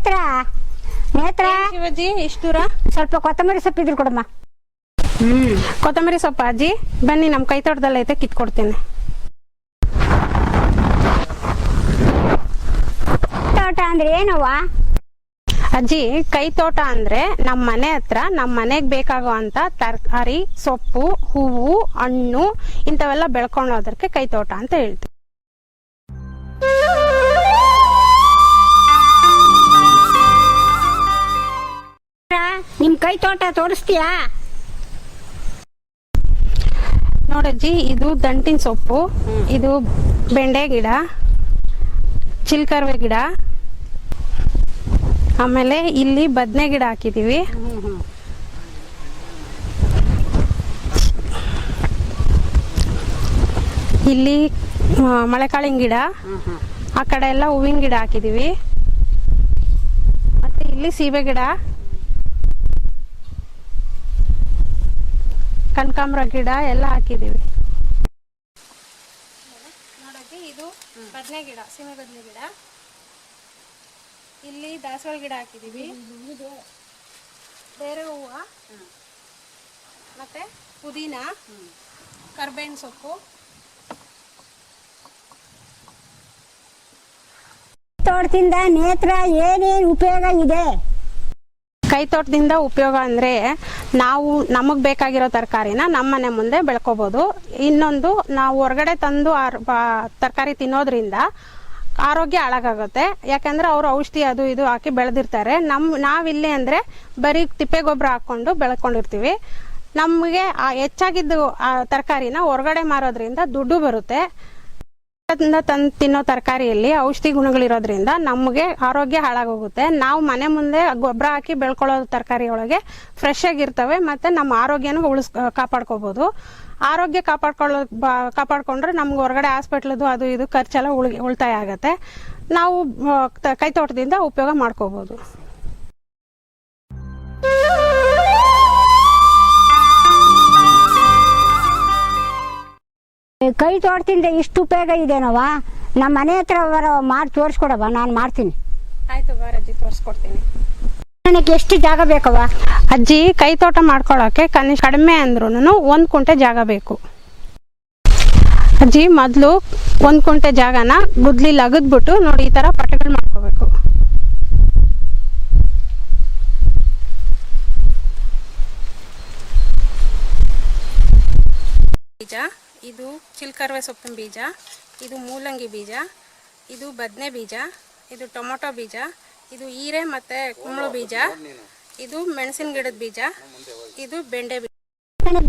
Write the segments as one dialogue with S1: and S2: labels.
S1: ನೇತ್ರ ನೇತ್ರ
S2: ಶಿವಜ್ಜಿ ಇಷ್ಟೂರ
S1: ಸ್ವಲ್ಪ ಕೊತ್ತಂಬರಿ ಸೊಪ್ಪು ಇದ್ರು ಕೊಡಮ್ಮ.
S2: ಕೊತ್ತಂಬರಿ ಸೊಪ್ಪು ಅಜ್ಜಿ ಬನ್ನಿ, ನಮ್ಮ ಕೈ ತೋಟದಲ್ಲಿ ಐತೆ, ಕಿತ್ಕೊಡ್ತೀನಿ.
S1: ತೋಟ ಅಂದ್ರೆ ಏನವ್ವ?
S2: ಅಜ್ಜಿ ಕೈ ತೋಟ ಅಂದ್ರೆ ನಮ್ಮ ಮನೆ ಹತ್ರ ನಮ್ಮ ಮನೆಗ್ ಬೇಕಾಗುವಂತ ತರಕಾರಿ, ಸೊಪ್ಪು, ಹೂವು, ಹಣ್ಣು ಇಂಥವೆಲ್ಲ ಬೆಳ್ಕೊಳ್ಳೋದಕ್ಕೆ ಕೈ ತೋಟ ಅಂತ ಹೇಳ್ತೀವಿ.
S1: ನಿಮ್ ಕೈ ತೋಟ ತೋರಿಸ್ತೀಯಾ?
S2: ನೋಡಜ್ಜಿ, ಇದು ದಂಟಿನ ಸೊಪ್ಪು, ಇದು ಬೆಂಡೆ ಗಿಡ, ಚಿಲ್ಕರ್ವೆ ಗಿಡ, ಆಮೇಲೆ ಇಲ್ಲಿ ಬದನೆ ಗಿಡ ಹಾಕಿದೀವಿ. ಇಲ್ಲಿ ಮಳೆಕಾಳಿನ ಗಿಡ, ಆ ಕಡೆ ಎಲ್ಲ ಹೂವಿನ ಗಿಡ ಹಾಕಿದೀವಿ. ಮತ್ತೆ ಇಲ್ಲಿ ಸೀಬೆ ಗಿಡ, ಕನಕಾಂಬರ ಗಿಡ ಎಲ್ಲ ಹಾಕಿದೀವಿ. ನೋಡಜ್ಜಿ, ಇದು ಬದನೆ ಗಿಡ, ಸೀಮೆ ಬದನೆ ಗಿಡ. ಇಲ್ಲಿ ದಾಸವಾಳ ಗಿಡ ಹಾಕಿದೀವಿ, ಬೇರೆ ಹೂವು, ಮತ್ತೆ ಪುದೀನ, ಕರ್ಬೇವಿನ ಸೊಪ್ಪು.
S1: ತೋಟದಿಂದ ನೇತ್ರ ಏನೇನು ಉಪಯೋಗ ಇದೆ?
S2: ಕೈ ತೋಟದಿಂದ ಉಪಯೋಗ ಅಂದ್ರೆ ನಾವು ನಮಗ್ ಬೇಕಾಗಿರೋ ತರಕಾರಿನ ನಮ್ಮ ಮನೆ ಮುಂದೆ ಬೆಳ್ಕೋಬಹುದು. ಇನ್ನೊಂದು, ನಾವು ಹೊರಗಡೆ ತಂದು ತರಕಾರಿ ತಿನ್ನೋದ್ರಿಂದ ಆರೋಗ್ಯ ಹಾಳಾಗುತ್ತೆ. ಯಾಕಂದ್ರೆ ಅವರು ಔಷಧಿ ಅದು ಇದು ಹಾಕಿ ಬೆಳೆದಿರ್ತಾರೆ. ನಾವಿಲ್ಲಿ ಅಂದ್ರೆ ಬರೀ ತಿಪ್ಪೆ ಗೊಬ್ಬರ ಹಾಕೊಂಡು ಬೆಳ್ಕೊಂಡಿರ್ತೀವಿ. ನಮಗೆ ಹೆಚ್ಚಾಗಿದ್ದು ತರಕಾರಿನ ಹೊರಗಡೆ ಮಾರೋದ್ರಿಂದ ದುಡ್ಡು ಬರುತ್ತೆ. ತಂದು ತಿನ್ನೋ ತರಕಾರಿಯಲ್ಲಿ ಔಷಧಿ ಗುಣಗಳಿರೋದ್ರಿಂದ ನಮಗೆ ಆರೋಗ್ಯ ಹಾಳಾಗೋಗುತ್ತೆ. ನಾವು ಮನೆ ಮುಂದೆ ಗೊಬ್ಬರ ಹಾಕಿ ಬೆಳ್ಕೊಳ್ಳೋ ತರಕಾರಿ ಒಳಗೆ ಫ್ರೆಶ್ ಆಗಿರ್ತವೆ, ಮತ್ತೆ ನಮ್ಮ ಆರೋಗ್ಯನೂ ಕಾಪಾಡ್ಕೋಬಹುದು. ಆರೋಗ್ಯ ಕಾಪಾಡ್ಕೊಂಡ್ರೆ ನಮ್ಗೆ ಹೊರಗಡೆ ಹಾಸ್ಪಿಟ್ಲದು ಅದು ಇದು ಖರ್ಚೆಲ್ಲ ಉಳಿತಾಯ ಆಗತ್ತೆ. ನಾವು ಕೈ ತೋಟದಿಂದ ಉಪಯೋಗ ಮಾಡ್ಕೋಬಹುದು.
S1: ಕೈ ತೋಟದಿಂದ ಇಷ್ಟು ಉಪಯೋಗ ಇದೆನವ? ನಮ್ಮ ಮನೆ ಹತ್ರ ಮಾಡಿ ತೋರಿಸ್ಕೊಡವ, ನಾನು ಮಾಡ್ತೀನಿ.
S2: ಆಯ್ತು ಬಾರಜ್ಜಿ, ತೋರಿಸ್ಕೊಡ್ತೀನಿ.
S1: ನನಗೆ ಎಷ್ಟು ಜಾಗ ಬೇಕವ?
S2: ಅಜ್ಜಿ, ಕೈ ತೋಟ ಮಾಡ್ಕೊಳಕ್ಕೆ ಕಡಿಮೆ ಅಂದ್ರೂ 1 ಕುಂಟೆ ಜಾಗ ಬೇಕು. ಅಜ್ಜಿ, ಮೊದಲು 1 ಕುಂಟೆ ಜಾಗನ ಗುದ್ಲಿ ಅಗದ್ಬಿಟ್ಟು ನೋಡಿ ಈ ತರ ಪಟಗಳು ಮಾಡ್ಕೋಬೇಕು. ಬೀಜ, ಇದು ಚಿಲ್ಕರ್ವೆ ಸೊಪ್ಪಿನ ಬೀಜ, ಇದು ಮೂಲಂಗಿ ಬೀಜ, ಇದು ಬದನೆ ಬೀಜ, ಇದು ಟೊಮೊಟೊ ಬೀಜ, ಇದು ಹೀರೆ ಮತ್ತೆ ಕುಂಬಳ ಬೀಜ, ಇದು ಮೆಣಸಿನ ಗಿಡದ ಬೀಜ, ಇದು ಬೆಂಡೆ ಬೀಜ.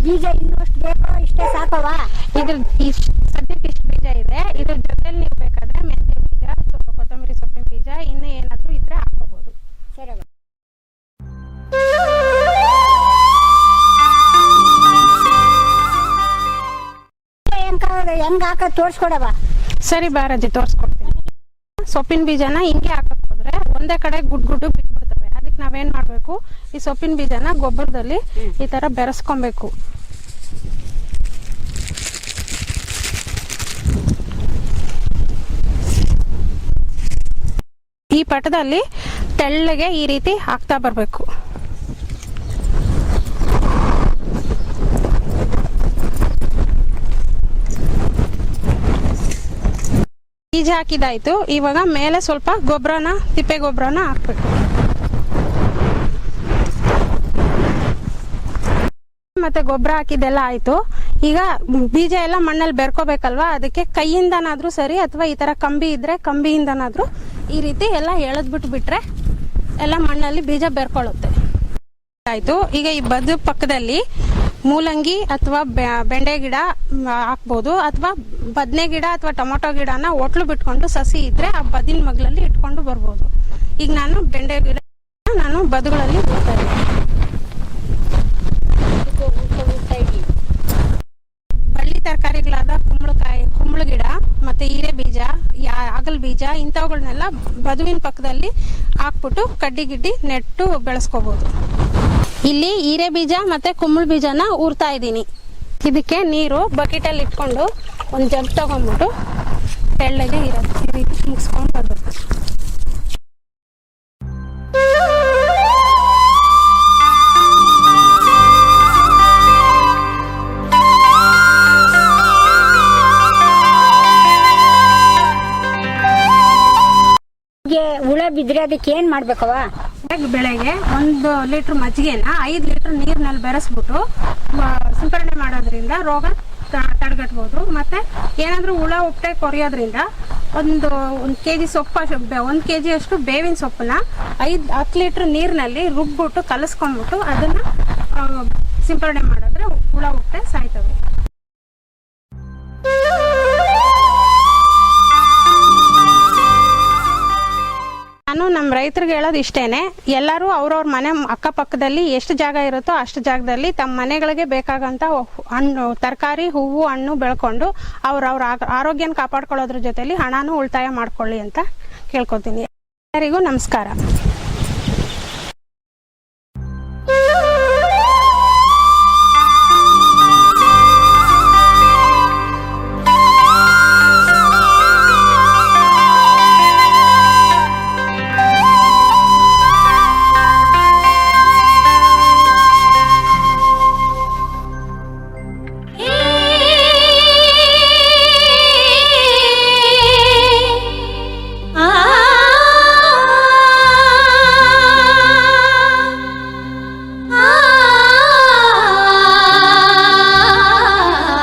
S1: ಬೀಜ ಇನ್ನಷ್ಟು ಬೇಕೋ? ಇಷ್ಟೇ ಸಾಕವ?
S2: ಇದ್ರ ಸದ್ಯಕ್ಕೆ ಇಷ್ಟು ಬೀಜ ಇದೆ. ಇದ್ರ ಜೊತೆಲಿ ನೀವು ಬೇಕಾದ್ರೆ ಮೆಂತ್ಯ ಬೀಜ, ಕೊತ್ತಂಬರಿ ಸೊಪ್ಪಿನ ಬೀಜ, ಇನ್ನೂ ಏನಾದರೂ ಇದ್ರೆ ಹಾಕೋಬಹುದು.
S1: ಸರಿ, ಹೆಂಗ್ ಹಾಕೋದು ತೋರಿಸ್ಕೊಡವ?
S2: ಸರಿ ಬಾರಜ್ಜಿ, ತೋರಿಸ್ಕೊಡ್ತೀನಿ. ಸೊಪ್ಪಿನ ಬೀಜನ ಹಿಂಗೆ ಹಾಕಕ್ ಹೋದ್ರೆ ಒಂದೇ ಕಡೆ ಗುಡ್ಡು ಬಿಟ್ಬಿಡ್ತವೆ. ಅದಕ್ಕೆ ನಾವೇನ್ ಮಾಡ್ಬೇಕು, ಈ ಸೊಪ್ಪಿನ ಬೀಜನ ಗೊಬ್ಬರದಲ್ಲಿ ಈ ತರ ಬೆರೆಸ್ಕೊಬೇಕು. ಈ ಪಟದಲ್ಲಿ ತೆಳ್ಳಗೆ ಈ ರೀತಿ ಹಾಕ್ತಾ ಬರ್ಬೇಕು. ಬೀಜ ಹಾಕಿದಾಯ್ತು. ಇವಾಗ ಮೇಲೆ ಸ್ವಲ್ಪ ತಿಪ್ಪೆ ಗೊಬ್ಬರನ ಹಾಕ್ಬೇಕು. ಮತ್ತೆ ಗೊಬ್ಬರ ಹಾಕಿದೆಲ್ಲ ಆಯ್ತು. ಈಗ ಬೀಜ ಎಲ್ಲ ಮಣ್ಣಲ್ಲಿ ಬೆರ್ಕೋಬೇಕಲ್ವಾ, ಅದಕ್ಕೆ ಕೈಯಿಂದನಾದ್ರೂ ಸರಿ ಅಥವಾ ಈ ತರ ಕಂಬಿ ಇದ್ರೆ ಕಂಬಿಯಿಂದನಾದ್ರೂ ಈ ರೀತಿ ಎಲ್ಲ ಎಳೆದ್ಬಿಟ್ಟು ಬಿಟ್ರೆ ಎಲ್ಲ ಮಣ್ಣಲ್ಲಿ ಬೀಜ ಬೆರ್ಕೊಳ್ಳುತ್ತೆ. ಆಯ್ತು. ಈಗ ಈ ಬದು ಪಕ್ಕದಲ್ಲಿ ಮೂಲಂಗಿ ಅಥವಾ ಬೆಂಡೆ ಗಿಡ ಹಾಕ್ಬೋದು, ಅಥವಾ ಬದನೆ ಗಿಡ ಅಥವಾ ಟೊಮೊಟೊ ಗಿಡನ ಒಟ್ಲು ಬಿಟ್ಕೊಂಡು ಸಸಿ ಇದ್ರೆ ಆ ಬದಿನ ಮಗ್ಲಲ್ಲಿ ಇಟ್ಕೊಂಡು ಬರ್ಬೋದು. ಈಗ ನಾನು ಬೆಂಡೆ ಗಿಡ ಬದುಗಳಲ್ಲಿ ಬಿಡ್ತಾ ಇದ್ದೀನಿ. ಬಳ್ಳಿ ತರಕಾರಿಗಳಾದ ಕುಂಬಳ ಗಿಡ ಮತ್ತೆ ಹೀರೆ ಬೀಜ, ಆಗಲ್ ಬೀಜ ಇಂಥವುಗಳನ್ನೆಲ್ಲ ಬದುವಿನ ಪಕ್ಕದಲ್ಲಿ ಹಾಕ್ಬಿಟ್ಟು ಕಡ್ಡಿ ಗಿಡ್ಡಿ ನೆಟ್ಟು ಬೆಳೆಸ್ಕೋಬಹುದು. ಇಲ್ಲಿ ಹೀರೆ ಬೀಜ ಮತ್ತೆ ಕುಂಬಳ ಬೀಜನ ಊರ್ತಾ ಇದ್ದೀನಿ. ಇದಕ್ಕೆ ನೀರು ಬಕೆಟಲ್ಲಿ ಇಟ್ಕೊಂಡು ಒಂದು ಜಗ್ ತಗೊಂಡ್ಬಿಟ್ಟು ತೆಳ್ಳಗೆ ಇರೋದು ಈ ರೀತಿ ಮುಗಿಸ್ಕೊಂಡು ಬರ್ಬೇಕು.
S1: ಬಿದ್ರೆ ಅದಕ್ಕೆ ಏನ್ ಮಾಡ್ಬೇಕವ?
S2: ಬೆಳೆಗೆ 1 ಲೀಟರ್ ಮಜ್ಜಿಗೆನ 5 ಲೀಟರ್ ನೀರಿನಲ್ಲಿ ಬೆರೆಸ್ಬಿಟ್ಟು ಸಿಂಪರಣೆ ಮಾಡೋದ್ರಿಂದ ರೋಗ ತಡೆಗಟ್ಬೋದು. ಮತ್ತೆ ಏನಾದ್ರೂ ಹುಳ ಉಪ್ಪೆ ಕೊರಿಯೋದ್ರಿಂದ ಒಂದು ಕೆಜಿ ಸೊಪ್ಪು 1 ಕೆಜಿ ಅಷ್ಟು ಬೇವಿನ ಸೊಪ್ಪನ್ನ 10 ಲೀಟರ್ ನೀರಿನಲ್ಲಿ ರುಬ್ಬಿಟ್ಟು ಕಲಸ್ಕೊಂಡ್ಬಿಟ್ಟು ಅದನ್ನ ಸಿಂಪರಣೆ ಮಾಡಿದ್ರೆ ಹುಳ ಉಪ್ಪೆ ಸಾಯ್ತವೆ. ನಾನು ನಮ್ಮ ರೈತರಿಗೆ ಹೇಳೋದು ಇಷ್ಟೇನೆ, ಎಲ್ಲರೂ ಅವ್ರವ್ರ ಮನೆ ಅಕ್ಕಪಕ್ಕದಲ್ಲಿ ಎಷ್ಟು ಜಾಗ ಇರುತ್ತೋ ಅಷ್ಟು ಜಾಗದಲ್ಲಿ ತಮ್ಮ ಮನೆಗಳಿಗೆ ಬೇಕಾಗಂತ ಹಣ್ಣು, ತರಕಾರಿ, ಹೂವು, ಹಣ್ಣು ಬೆಳ್ಕೊಂಡು ಅವ್ರವ್ರ ಆರೋಗ್ಯನ ಕಾಪಾಡ್ಕೊಳ್ಳೋದ್ರ ಜೊತೆಲಿ ಹಣನೂ ಉಳಿತಾಯ ಮಾಡ್ಕೊಳ್ಳಿ ಅಂತ ಕೇಳ್ಕೊತೀನಿ. ಎಲ್ಲರಿಗೂ ನಮಸ್ಕಾರ.